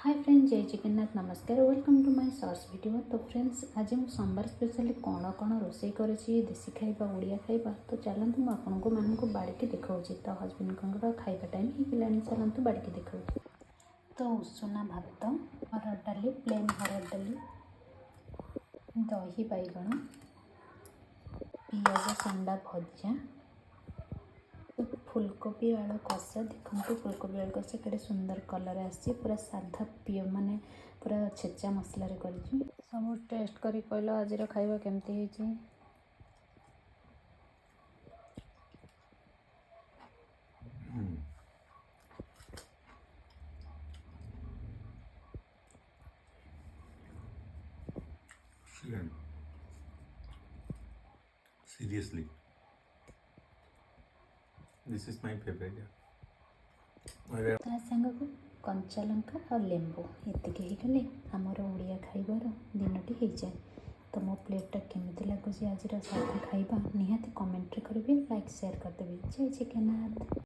Hi friends, जय जगन्नाथ, नमस्कार, welcome to my shorts video. तो फ्रेंड्स, आज मुझे सोमवार स्पेशली कौन कौन रोसे कर देसी खाइबा ओडिया खाइबा तो चलतु मुझे आपको मानक बाड़की देखा। तो हजबैंड खाइबा टाइम हो चलतु बाड़की देखा। तो उषुना भात, हरड़ डाली, प्लेन हरड़ डाली, दही बैगण, पियाज संडा भजा, फुलकोबी आलू कषा। देखो फुलकोबी आलू कषा के सुंदर कलर आसी, पूरा साधा पियो माने पूरा छेचा मसला कर सब टेस्ट करी कहल आज खाଇବା केमती है। Seriously, this is my favorite. ता सांग को कंचा लंका और लेंबू एतिक होगले आमर ओडिया खाइबार दिनटी हो जाए। तो मो प्लेटा केमी लगुच आज साधा खाइबा निहाती कमेंट करेंगे, लाइक शेयर करदेवी। जय जगन्नाथ।